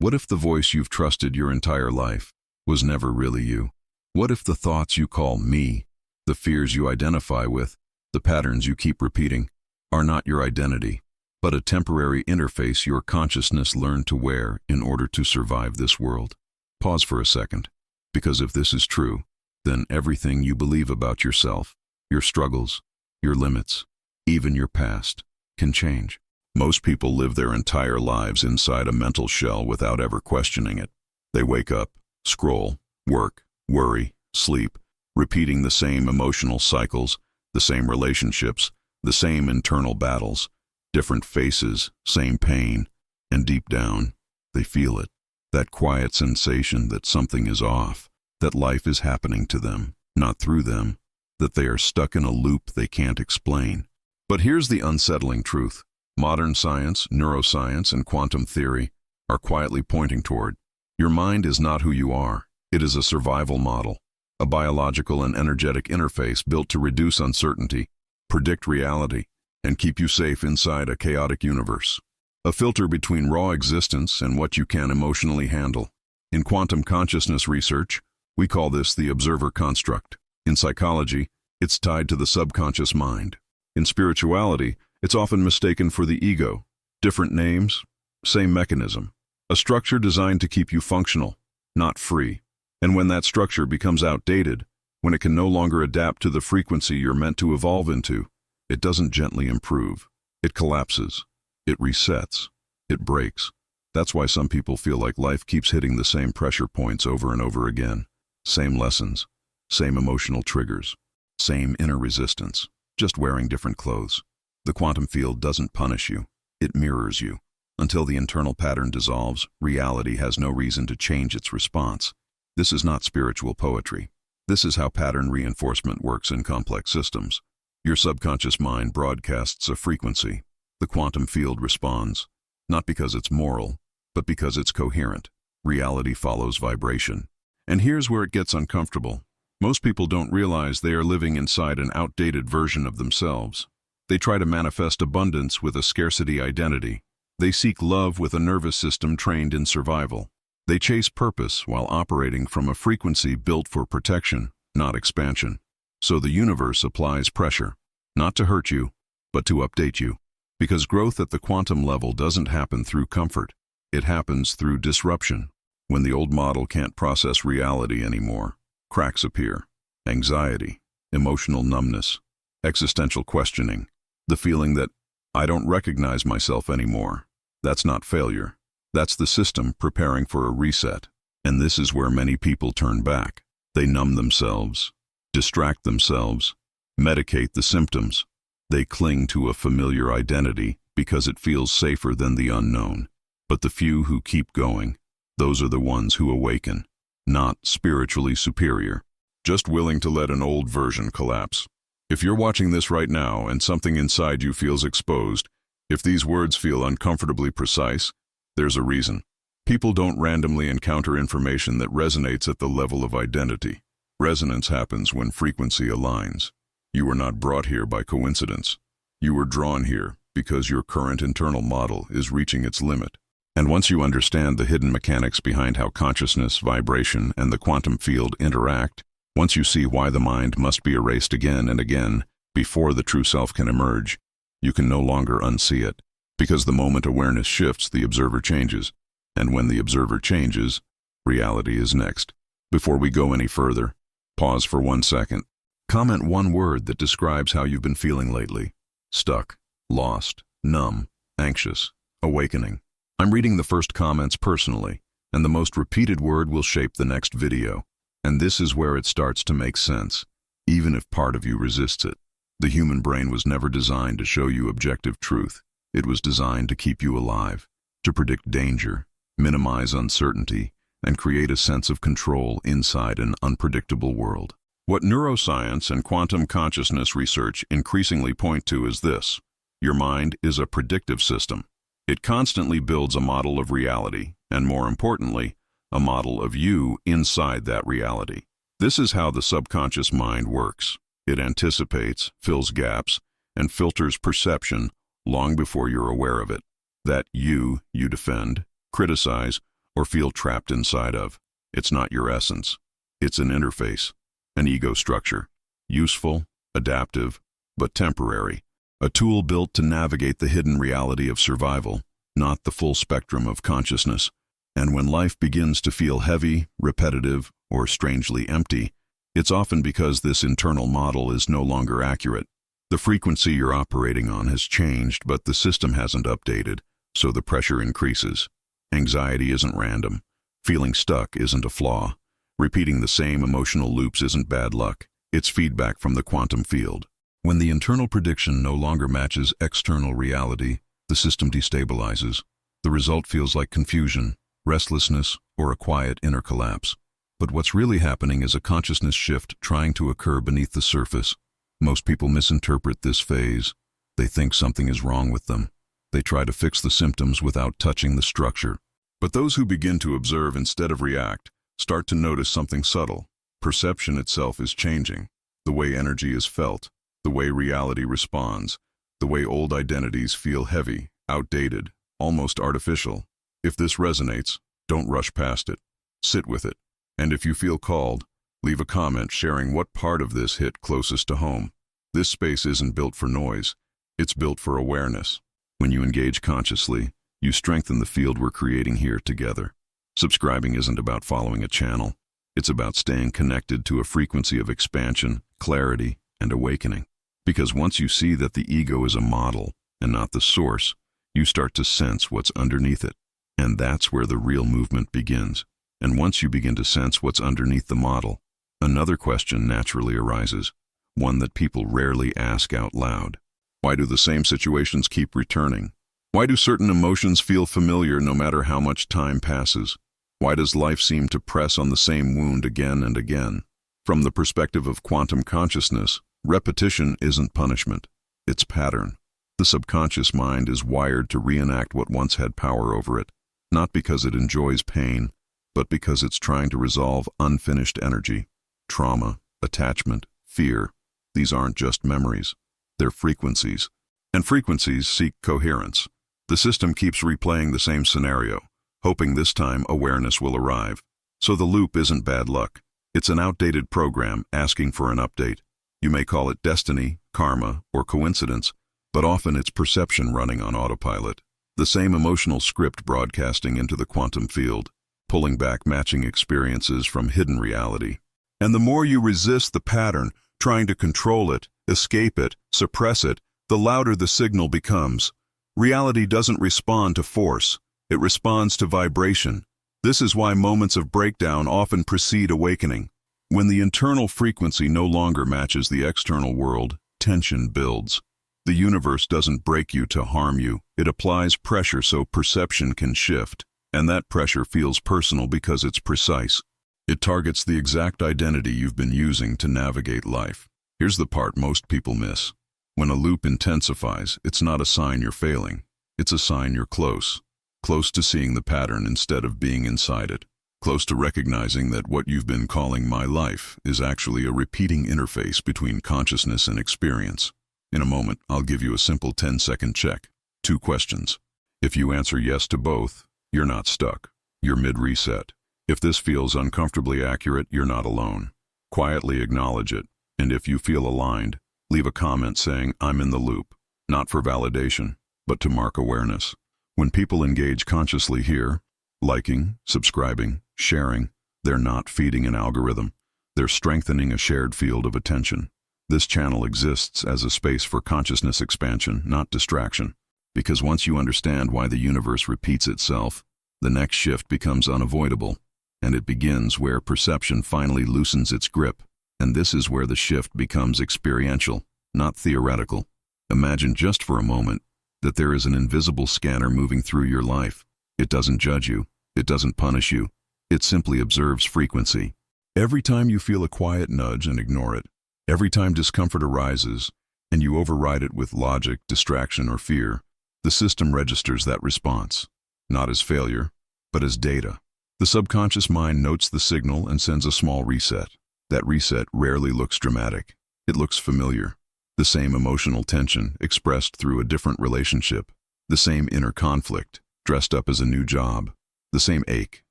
What if the voice you've trusted your entire life was never really you? What if the thoughts you call me, the fears you identify with, the patterns you keep repeating, are not your identity, but a temporary interface your consciousness learned to wear in order to survive this world? Pause for a second, because if this is true, then everything you believe about yourself, your struggles, your limits, even your past, can change. Most people live their entire lives inside a mental shell without ever questioning it. They wake up, scroll, work, worry, sleep, repeating the same emotional cycles, the same relationships, the same internal battles, different faces, same pain, and deep down, they feel it. That quiet sensation that something is off, that life is happening to them, not through them, that they are stuck in a loop they can't explain. But here's the unsettling truth. Modern science, neuroscience, and quantum theory are quietly pointing toward. Your mind is not who you are. It is a survival model, a biological and energetic interface built to reduce uncertainty, predict reality, and keep you safe inside a chaotic universe. A filter between raw existence and what you can emotionally handle. In quantum consciousness research, we call this the observer construct. In psychology, it's tied to the subconscious mind. In spirituality, it's often mistaken for the ego. Different names, same mechanism. A structure designed to keep you functional, not free. And when that structure becomes outdated, when it can no longer adapt to the frequency you're meant to evolve into, it doesn't gently improve. It collapses. It resets. It breaks. That's why some people feel like life keeps hitting the same pressure points over and over again. Same lessons, same emotional triggers, same inner resistance, just wearing different clothes. The quantum field doesn't punish you. It mirrors you. Until the internal pattern dissolves, reality has no reason to change its response. This is not spiritual poetry. This is how pattern reinforcement works in complex systems. Your subconscious mind broadcasts a frequency. The quantum field responds, not because it's moral, but because it's coherent. Reality follows vibration. And here's where it gets uncomfortable. Most people don't realize they are living inside an outdated version of themselves. They try to manifest abundance with a scarcity identity. They seek love with a nervous system trained in survival. They chase purpose while operating from a frequency built for protection, not expansion. So the universe applies pressure, not to hurt you, but to update you. Because growth at the quantum level doesn't happen through comfort. It happens through disruption. When the old model can't process reality anymore, cracks appear. Anxiety, emotional numbness, existential questioning, the feeling that I don't recognize myself anymore. That's not failure. That's the system preparing for a reset. And this is where many people turn back. They numb themselves, distract themselves, medicate the symptoms. They cling to a familiar identity because it feels safer than the unknown. But the few who keep going, those are the ones who awaken, not spiritually superior, just willing to let an old version collapse. If you're watching this right now and something inside you feels exposed, if these words feel uncomfortably precise, there's a reason. People don't randomly encounter information that resonates at the level of identity. Resonance happens when frequency aligns. You were not brought here by coincidence. You were drawn here because your current internal model is reaching its limit. And once you understand the hidden mechanics behind how consciousness, vibration, and the quantum field interact, once you see why the mind must be erased again and again before the true self can emerge, you can no longer unsee it. Because the moment awareness shifts, the observer changes. And when the observer changes, reality is next. Before we go any further, pause for 1 second. Comment one word that describes how you've been feeling lately. Stuck, lost, numb, anxious, awakening. I'm reading the first comments personally, and the most repeated word will shape the next video. And this is where it starts to make sense, even if part of you resists it. The human brain was never designed to show you objective truth. It was designed to keep you alive, to predict danger, minimize uncertainty, and create a sense of control inside an unpredictable world. What neuroscience and quantum consciousness research increasingly point to is this: your mind is a predictive system. It constantly builds a model of reality, and more importantly, a model of you inside that reality. This is how the subconscious mind works. It anticipates, fills gaps, and filters perception long before you're aware of it. That you defend, criticize, or feel trapped inside of. It's not your essence. It's an interface, an ego structure, useful, adaptive, but temporary. A tool built to navigate the hidden reality of survival, not the full spectrum of consciousness. And when life begins to feel heavy, repetitive, or strangely empty, it's often because this internal model is no longer accurate. The frequency you're operating on has changed, but the system hasn't updated, so the pressure increases. Anxiety isn't random. Feeling stuck isn't a flaw. Repeating the same emotional loops isn't bad luck. It's feedback from the quantum field. When the internal prediction no longer matches external reality, the system destabilizes. The result feels like confusion, restlessness, or a quiet inner collapse. But what's really happening is a consciousness shift trying to occur beneath the surface. Most people misinterpret this phase. They think something is wrong with them. They try to fix the symptoms without touching the structure. But those who begin to observe instead of react start to notice something subtle. Perception itself is changing. The way energy is felt, the way reality responds, the way old identities feel heavy, outdated, almost artificial. If this resonates, don't rush past it. Sit with it. And if you feel called, leave a comment sharing what part of this hit closest to home. This space isn't built for noise. It's built for awareness. When you engage consciously, you strengthen the field we're creating here together. Subscribing isn't about following a channel. It's about staying connected to a frequency of expansion, clarity, and awakening. Because once you see that the ego is a model and not the source, you start to sense what's underneath it. And that's where the real movement begins. And once you begin to sense what's underneath the model, another question naturally arises, one that people rarely ask out loud. Why do the same situations keep returning? Why do certain emotions feel familiar no matter how much time passes? Why does life seem to press on the same wound again and again? From the perspective of quantum consciousness, repetition isn't punishment, it's pattern. The subconscious mind is wired to reenact what once had power over it, not because it enjoys pain, but because it's trying to resolve unfinished energy. Trauma, attachment, fear, these aren't just memories, they're frequencies. And frequencies seek coherence. The system keeps replaying the same scenario, hoping this time awareness will arrive. So the loop isn't bad luck. It's an outdated program asking for an update. You may call it destiny, karma, or coincidence, but often it's perception running on autopilot. The same emotional script broadcasting into the quantum field, pulling back matching experiences from hidden reality. And the more you resist the pattern, trying to control it, escape it, suppress it, the louder the signal becomes. Reality doesn't respond to force, it responds to vibration. This is why moments of breakdown often precede awakening. When the internal frequency no longer matches the external world, tension builds. The universe doesn't break you to harm you, it applies pressure so perception can shift. And that pressure feels personal because it's precise. It targets the exact identity you've been using to navigate life. Here's the part most people miss. When a loop intensifies, it's not a sign you're failing. It's a sign you're close. Close to seeing the pattern instead of being inside it. Close to recognizing that what you've been calling my life is actually a repeating interface between consciousness and experience. In a moment, I'll give you a simple 10-second check. 2 questions. If you answer yes to both, you're not stuck. You're mid-reset. If this feels uncomfortably accurate, you're not alone. Quietly acknowledge it. And if you feel aligned, leave a comment saying, I'm in the loop. Not for validation, but to mark awareness. When people engage consciously here, liking, subscribing, sharing, they're not feeding an algorithm. They're strengthening a shared field of attention. This channel exists as a space for consciousness expansion, not distraction. Because once you understand why the universe repeats itself, the next shift becomes unavoidable, and it begins where perception finally loosens its grip. And this is where the shift becomes experiential, not theoretical. Imagine just for a moment that there is an invisible scanner moving through your life. It doesn't judge you, it doesn't punish you, it simply observes frequency. Every time you feel a quiet nudge and ignore it, every time discomfort arises and you override it with logic, distraction, or fear, the system registers that response, not as failure, but as data. The subconscious mind notes the signal and sends a small reset. That reset rarely looks dramatic. It looks familiar. The same emotional tension expressed through a different relationship. The same inner conflict, dressed up as a new job. The same ache,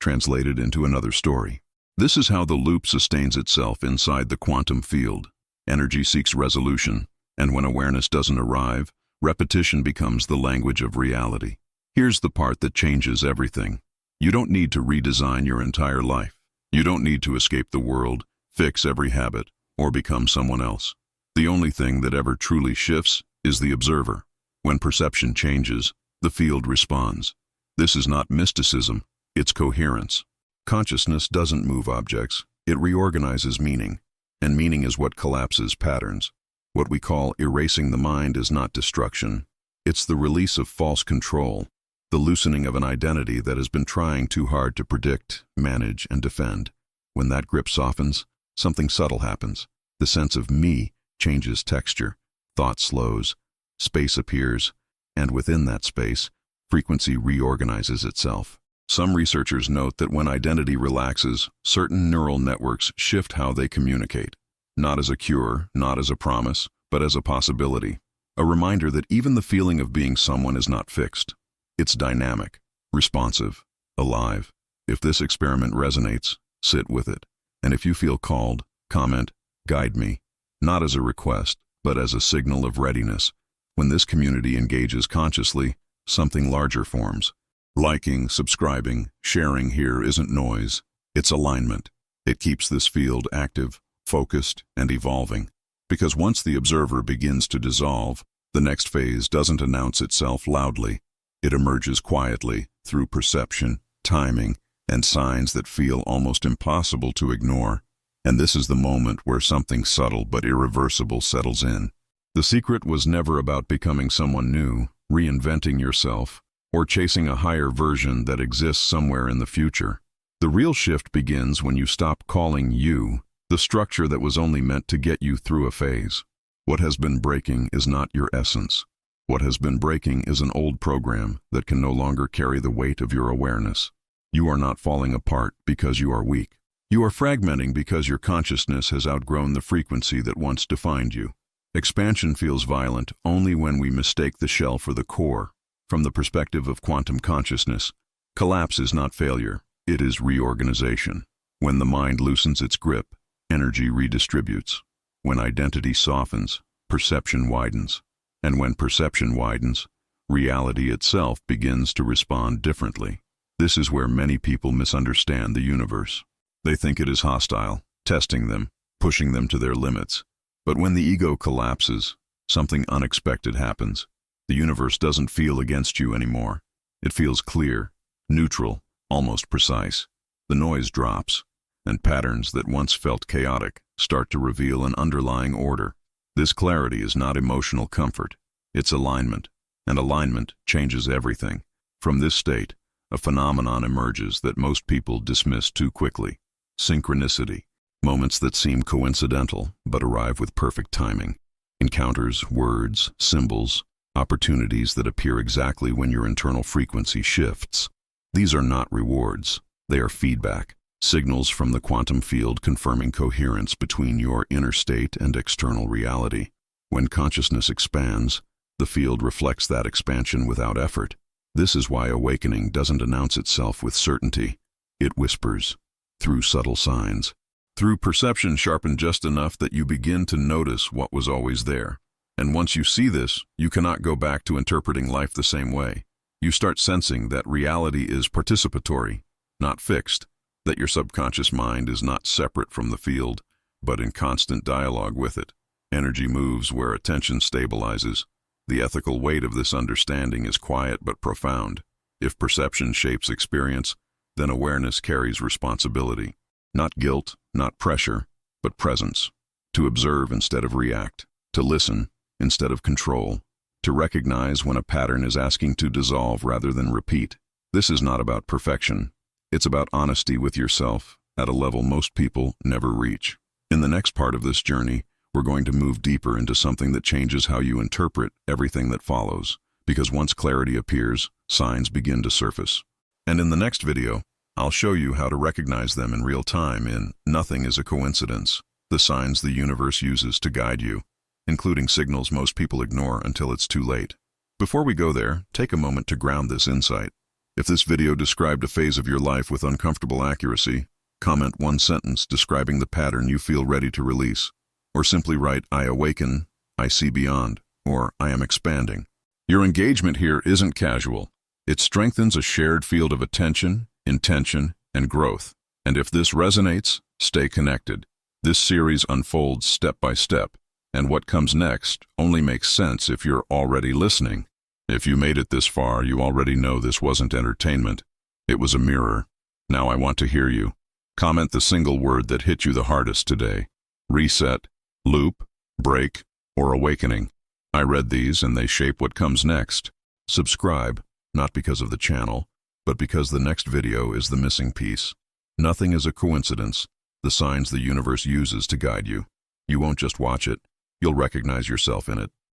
translated into another story. This is how the loop sustains itself inside the quantum field. Energy seeks resolution, and when awareness doesn't arrive, repetition becomes the language of reality. Here's the part that changes everything. You don't need to redesign your entire life. You don't need to escape the world, fix every habit, or become someone else. The only thing that ever truly shifts is the observer. When perception changes, the field responds. This is not mysticism, it's coherence. Consciousness doesn't move objects, it reorganizes meaning, and meaning is what collapses patterns. What we call erasing the mind is not destruction. It's the release of false control, the loosening of an identity that has been trying too hard to predict, manage, and defend. When that grip softens, something subtle happens. The sense of me changes texture, thought slows, space appears, and within that space, frequency reorganizes itself. Some researchers note that when identity relaxes, certain neural networks shift how they communicate. Not as a cure, not as a promise, but as a possibility. A reminder that even the feeling of being someone is not fixed. It's dynamic, responsive, alive. If this experiment resonates, sit with it. And if you feel called, comment, guide me. Not as a request, but as a signal of readiness. When this community engages consciously, something larger forms. Liking, subscribing, sharing here isn't noise. It's alignment. It keeps this field active, focused, and evolving. Because once the observer begins to dissolve, the next phase doesn't announce itself loudly. It emerges quietly through perception, timing, and signs that feel almost impossible to ignore. And this is the moment where something subtle but irreversible settles in. The secret was never about becoming someone new, reinventing yourself, or chasing a higher version that exists somewhere in the future. The real shift begins when you stop calling you the structure that was only meant to get you through a phase. What has been breaking is not your essence. What has been breaking is an old program that can no longer carry the weight of your awareness. You are not falling apart because you are weak. You are fragmenting because your consciousness has outgrown the frequency that once defined you. Expansion feels violent only when we mistake the shell for the core. From the perspective of quantum consciousness, collapse is not failure, it is reorganization. When the mind loosens its grip, energy redistributes. When identity softens, perception widens. And when perception widens, reality itself begins to respond differently. This is where many people misunderstand the universe. They think it is hostile, testing them, pushing them to their limits. But when the ego collapses, something unexpected happens. The universe doesn't feel against you anymore. It feels clear, neutral, almost precise. The noise drops, and patterns that once felt chaotic start to reveal an underlying order. This clarity is not emotional comfort, it's alignment, and alignment changes everything. From this state, a phenomenon emerges that most people dismiss too quickly. Synchronicity, moments that seem coincidental but arrive with perfect timing. Encounters, words, symbols, opportunities that appear exactly when your internal frequency shifts. These are not rewards, they are feedback. Signals from the quantum field confirming coherence between your inner state and external reality. When consciousness expands, the field reflects that expansion without effort. This is why awakening doesn't announce itself with certainty. It whispers, through subtle signs, through perception sharpened just enough that you begin to notice what was always there. And once you see this, you cannot go back to interpreting life the same way. You start sensing that reality is participatory, not fixed. That your subconscious mind is not separate from the field, but in constant dialogue with it. Energy moves where attention stabilizes. The ethical weight of this understanding is quiet but profound. If perception shapes experience, then awareness carries responsibility. Not guilt, not pressure, but presence. To observe instead of react. To listen instead of control. To recognize when a pattern is asking to dissolve rather than repeat. This is not about perfection. It's about honesty with yourself at a level most people never reach. In the next part of this journey, we're going to move deeper into something that changes how you interpret everything that follows. Because once clarity appears, signs begin to surface. And in the next video, I'll show you how to recognize them in real time in Nothing is a Coincidence, the signs the universe uses to guide you, including signals most people ignore until it's too late. Before we go there, take a moment to ground this insight. If this video described a phase of your life with uncomfortable accuracy, comment one sentence describing the pattern you feel ready to release. Or simply write, I awaken, I see beyond, or I am expanding. Your engagement here isn't casual. It strengthens a shared field of attention, intention, and growth. And if this resonates, stay connected. This series unfolds step by step, and what comes next only makes sense if you're already listening. If you made it this far, you already know this wasn't entertainment. It was a mirror. Now I want to hear you. Comment the single word that hit you the hardest today. Reset, loop, break, or awakening. I read these and they shape what comes next. Subscribe, not because of the channel, but because the next video is the missing piece. Nothing is a coincidence, the signs the universe uses to guide you. You won't just watch it, you'll recognize yourself in it.